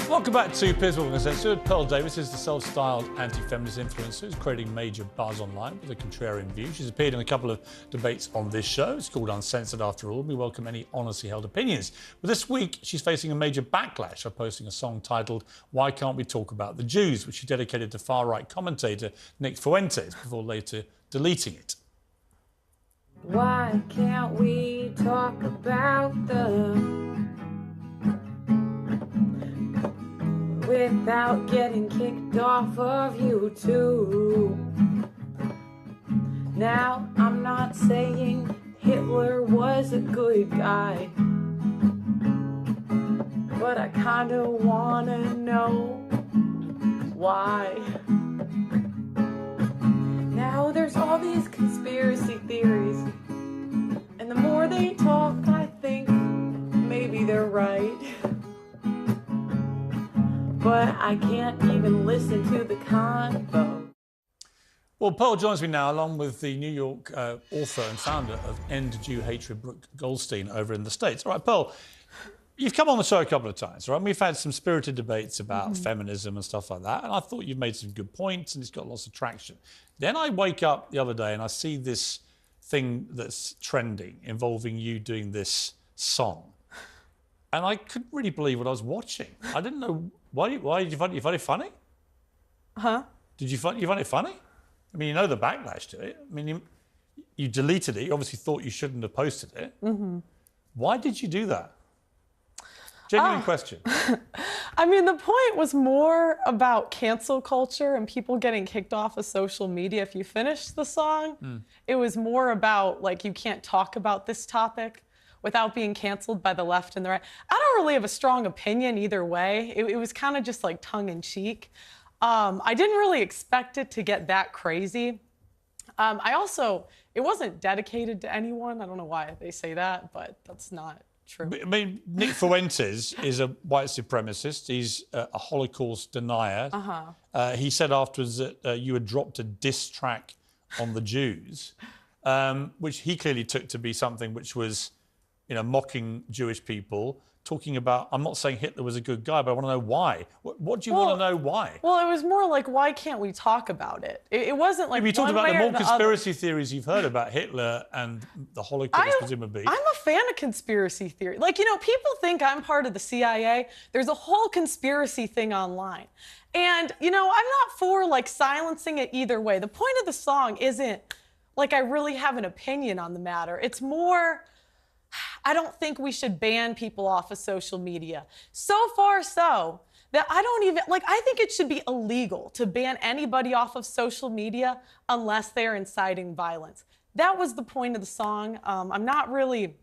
Welcome back to Piers with Uncensored. Pearl Davis is the self-styled anti-feminist influencer who's creating major buzz online with a contrarian view. She's appeared in a couple of debates on this show. It's called Uncensored after all. We welcome any honestly held opinions. But this week, she's facing a major backlash for posting a song titled Why Can't We Talk About the Jews, which she dedicated to far-right commentator Nick Fuentes before later deleting it. Why can't we talk about them without getting kicked off of YouTube? Now, I'm not saying Hitler was a good guy, but I kinda wanna know why. Now there's all these conspiracy theories, and the more they talk, I think maybe they're right. But I can't even listen to the convo. Well, Pearl joins me now, along with the New York author and founder of End Jew Hatred, Brooke Goldstein, over in the States. All right, Pearl, you've come on the show a couple of times, right? We've had some spirited debates about feminism and stuff like that, and I thought you've made some good points and it's got lots of traction. Then I wake up the other day and I see this thing that's trending involving you doing this song. And I couldn't really believe what I was watching. I didn't know, why did you find it funny? Huh? Did you find it funny? I mean, you know the backlash to it. I mean, you deleted it. You obviously thought you shouldn't have posted it. Why did you do that? Genuine question. I mean, the point was more about cancel culture and people getting kicked off of social media if you finished the song. It was more about, like, you can't talk about this topic without being canceled by the left and the right. I don't really have a strong opinion either way. It was kind of just like tongue in cheek. I didn't really expect it to get that crazy. It wasn't dedicated to anyone. I don't know why they say that, but that's not true. I mean, Nick Fuentes is a white supremacist. He's a Holocaust denier. He said afterwards that you had dropped a diss track on the Jews, which he clearly took to be something which was, you know, mocking Jewish people, talking about, I'm not saying Hitler was a good guy, but I want to know why. What do you want to know why? Well, it was more like, why can't we talk about it? It wasn't like you talked about the more conspiracy other. Theories you've heard about Hitler and the Holocaust, presumably. I'm a fan of conspiracy theory. Like, you know, people think I'm part of the CIA. There's a whole conspiracy thing online. And, you know, I'm not for, like, silencing it either way. The point of the song isn't, like, I really have an opinion on the matter. It's more, I don't think we should ban people off of social media. So far so that I don't even, like, I think it should be illegal to ban anybody off of social media unless they're inciting violence. That was the point of the song. I'm not really,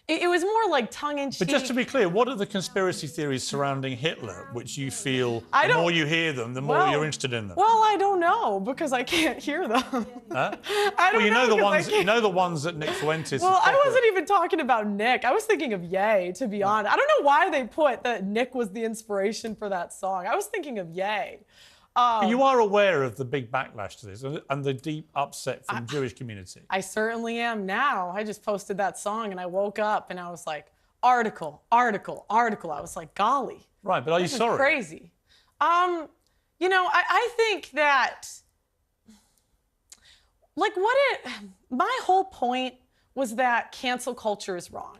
it was more like tongue-in-cheek. But just to be clear, what are the conspiracy theories surrounding Hitler, which you feel, the more you hear them, the more you're interested in them? Well, I don't know, because I can't hear them. Huh? I don't you know know the ones that Nick Fuentes. Well, I wasn't even talking about Nick. I was thinking of Ye, to be honest. I don't know why they put that Nick was the inspiration for that song. I was thinking of Ye. You are aware of the big backlash to this and the deep upset from the Jewish community. I certainly am now. I just posted that song and I woke up and I was like, article. I was like, golly. Right, but are you sorry? Crazy. You know, I think that, like, my whole point was that cancel culture is wrong.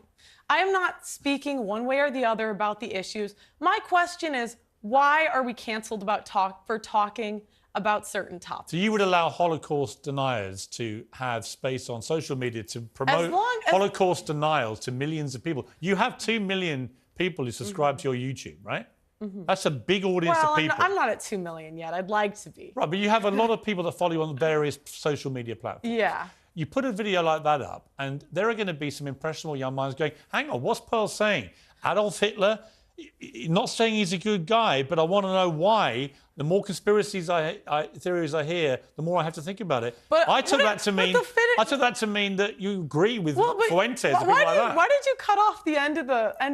I am not speaking one way or the other about the issues. My question is, why are we canceled for talking about certain topics? So you would allow Holocaust deniers to have space on social media to promote Holocaust denial to millions of people? You have 2 million people who subscribe to your YouTube, right? That's a big audience of people. I'm not at 2 million yet. I'd like to be. Right, but you have a lot of people that follow you on various social media platforms. Yeah. You put a video like that up, and there are going to be some impressionable young minds going, hang on, what's Pearl saying? Adolf Hitler? Not saying he's a good guy, but I want to know why. The more conspiracies theories I hear, the more I have to think about it. But I took that to mean that you agree with Fuentes. Why did you cut off the end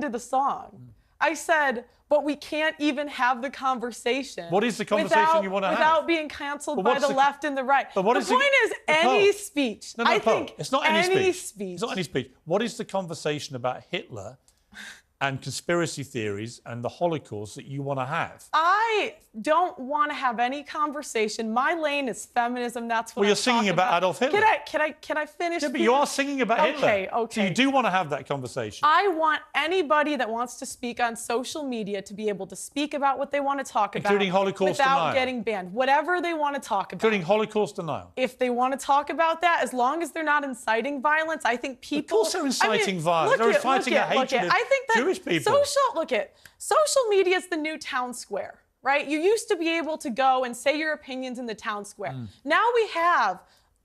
of the song? I said, but we can't even have the conversation. What is the conversation you want to have? Without being canceled by the left and the right. But what the point is any speech. No, I think it's not any speech. speech. It's not any speech. What is the conversation about Hitler and conspiracy theories and the Holocaust that you want to have. I don't want to have any conversation. My lane is feminism. That's what Well, you're I'm singing talking about Adolf Hitler. Can I finish? Yeah, but you are singing about Hitler. Okay. So you do want to have that conversation. I want anybody that wants to speak on social media to be able to speak about what they want to talk about. Including Holocaust without denial. getting banned. Whatever they want to talk about. Including Holocaust denial. If they want to talk about that, as long as they're not inciting violence, I think people... Of course they're inciting violence. They're inciting a hatred of Jewish people. Social media is the new town square, right? You used to be able to go and say your opinions in the town square. Now we have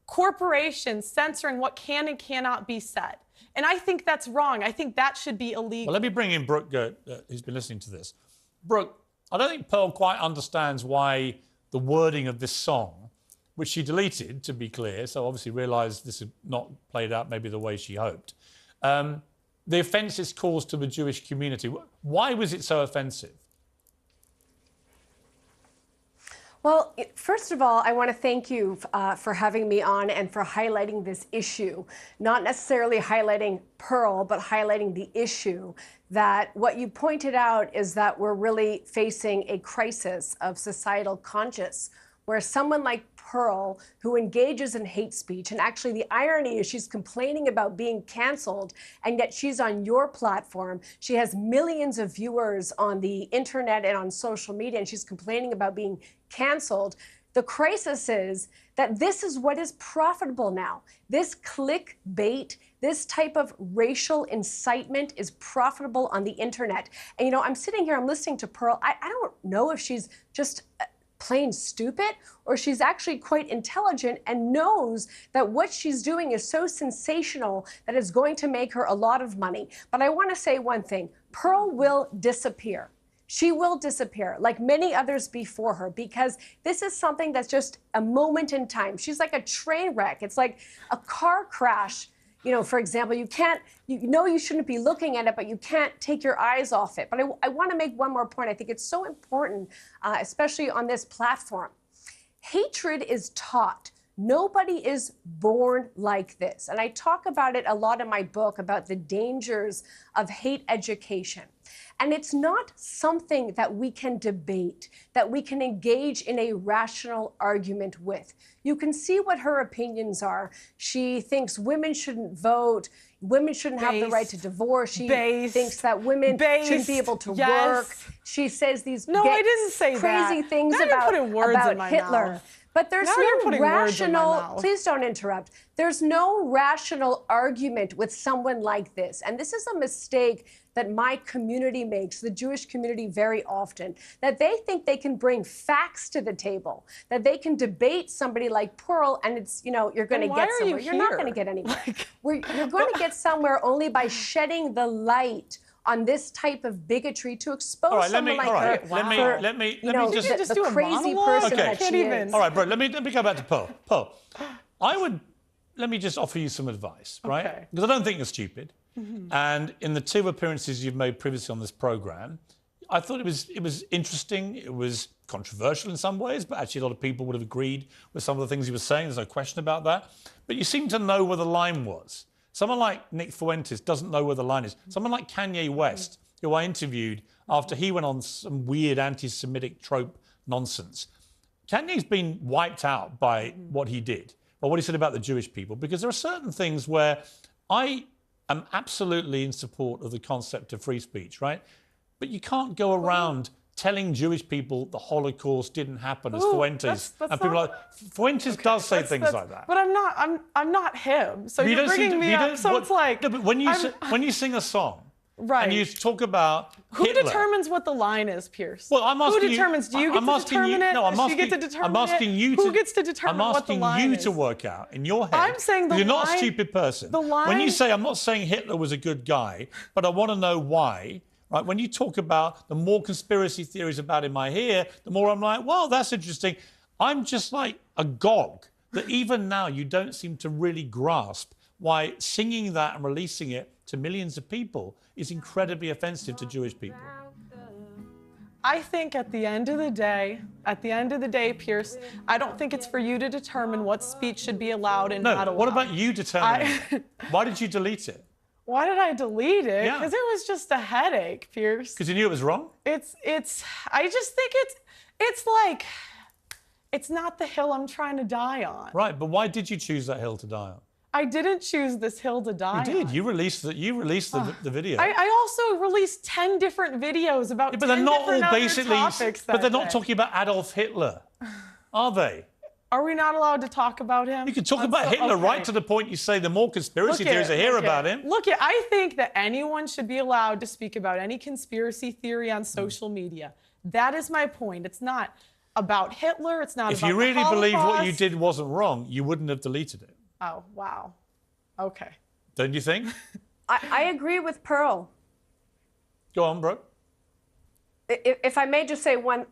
corporations censoring what can and cannot be said. And I think that's wrong. I think that should be illegal. Well, let me bring in Brooke, who's been listening to this. Brooke, I don't think Pearl quite understands why the wording of this song, which she deleted, to be clear, so obviously realised this had not played out maybe the way she hoped. The offence it's caused to the Jewish community. Why was it so offensive? Well, first of all, I want to thank you for having me on and for highlighting this issue. Not necessarily highlighting Pearl, but highlighting the issue that what you pointed out is that we're really facing a crisis of societal conscience, where someone like Pearl, who engages in hate speech, and actually the irony is she's complaining about being canceled, and yet she's on your platform. She has millions of viewers on the internet and on social media, and she's complaining about being canceled. The crisis is that this is what is profitable now. This clickbait, this type of racial incitement is profitable on the internet. And you know, I'm sitting here, I'm listening to Pearl. I don't know if she's just plain stupid or she's actually quite intelligent and knows that what she's doing is so sensational that it's going to make her a lot of money. But I want to say one thing, Pearl will disappear. She will disappear like many others before her, because this is something that's just a moment in time. She's like a train wreck. It's like a car crash. You know, for example, you know you shouldn't be looking at it, but you can't take your eyes off it. But I want to make one more point. I think it's so important, especially on this platform. Hatred is taught. Nobody is born like this. And I talk about it a lot in my book about the dangers of hate education. And it's not something that we can debate, that we can engage in a rational argument with. You can see what her opinions are. She thinks women shouldn't vote, women shouldn't have the right to divorce. She thinks that women shouldn't be able to work. She says these I didn't say crazy that. things now about you're putting words in my Hitler. Mouth. But there's now no you're putting rational, words in my mouth. Please don't interrupt. There's no rational argument with someone like this. And this is a mistake that my community makes, the Jewish community, very often, that they think they can bring facts to the table, that they can debate somebody like Pearl, and it's, you know, you're going to get somewhere. You're not going to get anywhere. You're going to get somewhere only by shedding the light on this type of bigotry to expose someone like her. Let me just the crazy person that she is. All right, bro. Let me go back to Pearl. Pearl, let me just offer you some advice, right? Okay. Because I don't think you're stupid. And in the 2 appearances you've made previously on this program, I thought it was interesting. It was controversial in some ways, but actually a lot of people would have agreed with some of the things you were saying. There's no question about that. But you seem to know where the line was. Someone like Nick Fuentes doesn't know where the line is. Someone like Kanye West, who I interviewed after he went on some weird anti-Semitic trope nonsense. Kanye's been wiped out by what he did, or what he said about the Jewish people, because there are certain things where I am absolutely in support of the concept of free speech, right? But you can't go around telling Jewish people the Holocaust didn't happen, as Fuentes and people like Fuentes does say things like that. But I'm not him. So you're bringing me up. So it's like no, but when you sing a song, right, and you talk about who Hitler, determines what the line is, Pierce? Well, I'm asking who determines? Do you get to determine it? No, Does she get to determine I'm asking you Who gets to determine what the line is? I'm asking you to work out in your head. I'm saying the you're not line, a stupid person. The line, when you say, I'm not saying Hitler was a good guy, but I want to know why. Right? When you talk about the more conspiracy theories about him I hear, the more I'm like, well, that's interesting. I'm just like agog that even now you don't seem to really grasp why singing that and releasing it to millions of people is incredibly offensive to Jewish people. I think at the end of the day, Piers, I don't think it's for you to determine what speech should be allowed and not allowed. What about you determining it? Why did you delete it? Why did I delete it? Yeah. Because it was just a headache, Piers. Because you knew it was wrong? I just think it's like, it's not the hill I'm trying to die on. Right, but why did you choose that hill to die on? I didn't choose this hill to die on. You did. You released the video. I also released 10 different videos about but they're 10 not different all other basically. topics But they're that not day. talking about Adolf Hitler, are they? Are we not allowed to talk about him? You can talk about Hitler right to the point you say the more conspiracy theories I hear about him. Look, I think that anyone should be allowed to speak about any conspiracy theory on social media. That is my point. It's not about Hitler. It's not If about you really the believed what you Holocaust. did wasn't wrong, you wouldn't have deleted it. Oh, wow. Okay. Don't you think? I agree with Pearl. Go on, Brooke. If I may just say one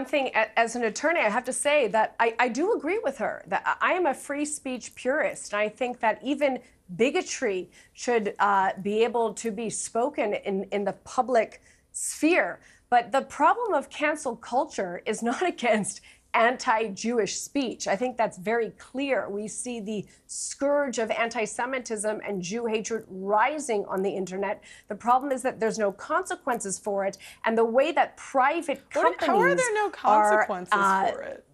thing, as an attorney, I have to say that I do agree with her, that I am a free speech purist. And I think that even bigotry should be able to be spoken in the public sphere. But the problem of cancel culture is not against anti-Jewish speech. I think that's very clear. We see the scourge of anti-Semitism and Jew hatred rising on the internet. The problem is that there's no consequences for it, and the way that private companies How are there no consequences for it?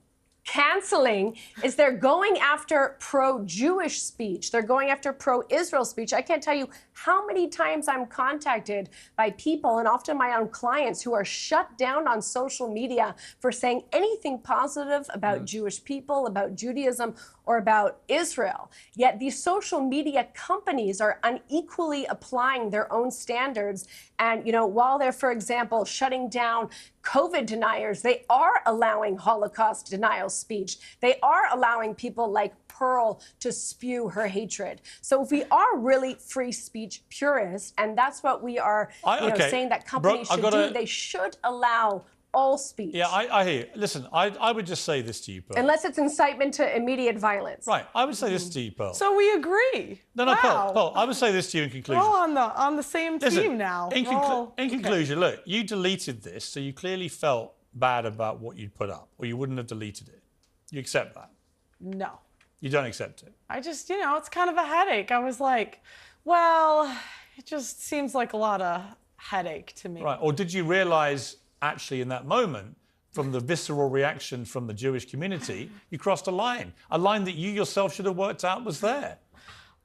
Canceling is they're going after pro-Jewish speech. They're going after pro-Israel speech. I can't tell you how many times I'm contacted by people, and often my own clients, who are shut down on social media for saying anything positive about Jewish people, about Judaism, or about Israel. Yet these social media companies are unequally applying their own standards. And, while they're, for example, shutting down COVID deniers, they are allowing Holocaust denial speech. They are allowing people like Pearl to spew her hatred. So if we are really free speech purists, and that's what we are saying that companies Brooke, should do, they should allow all speech. Yeah, I hear you. Listen, I would just say this to you, Pearl. Unless it's incitement to immediate violence. Right, I would say this to you, Pearl. So we agree. No, Wow. Pearl, I would say this to you in conclusion. We're all on the same team now. In conclusion, look, you deleted this, so you clearly felt bad about what you'd put up, or you wouldn't have deleted it. You accept that? No. You don't accept it? I just, it's kind of a headache. I was like, well, it just seems like a lot of headache to me. Right, or did you realise actually in that moment, from the visceral reaction from the Jewish community, you crossed a line that you yourself should have worked out was there?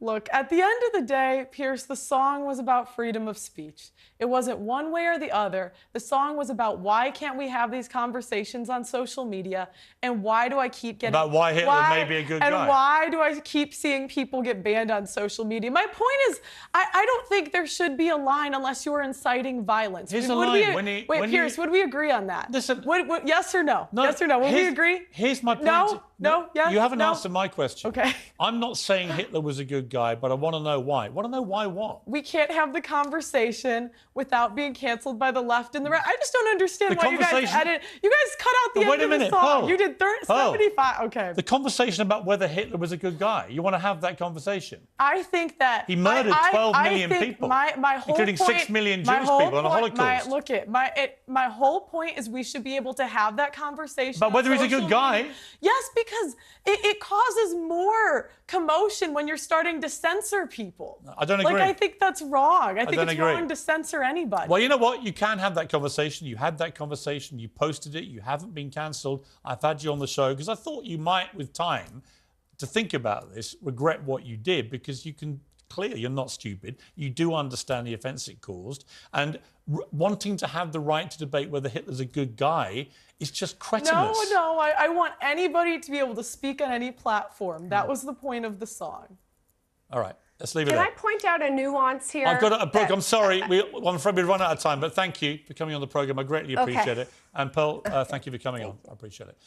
Look, at the end of the day, Piers, the song was about freedom of speech. It wasn't one way or the other. The song was about why can't we have these conversations on social media, and why do I keep getting... About why Hitler may be a good guy. And why do I keep seeing people get banned on social media? My point is, I don't think there should be a line unless you're inciting violence. Here's a line. Wait, Piers, would we agree on that? Listen... Yes or no? Yes or no? Would we agree? Here's my point. No? Yes? You haven't No? answered my question. Okay. I'm not saying Hitler was a good guy, but I want to know why. I want to know why what? We can't have the conversation without being canceled by the left and the right. I just don't understand why you guys edit. You guys cut out the end of the song. Pearl, you did 75. Okay. The conversation about whether Hitler was a good guy. You want to have that conversation? I think that he murdered 12 million people, my whole including point, 6 million Jewish people in the Holocaust. My whole point is we should be able to have that conversation. But whether he's a good guy? Yes, because it causes more commotion when you're starting to censor people. I don't agree. I think that's wrong. I think it's agree. wrong to censor anybody. Well, you know what? You can have that conversation. You had that conversation. You posted it. You haven't been cancelled. I've had you on the show because I thought you might, with time, to think about this, regret what you did, because you can clearly, you're not stupid. You do understand the offence it caused. And wanting to have the right to debate whether Hitler's a good guy is just cretinous. No, I want anybody to be able to speak on any platform. That was the point of the song. All right, let's leave it there. Can I point out a nuance here? I've got Brooke, I'm sorry. I'm afraid we've run out of time, but thank you for coming on the programme. I greatly appreciate it. And Pearl, thank you for coming on. I appreciate it.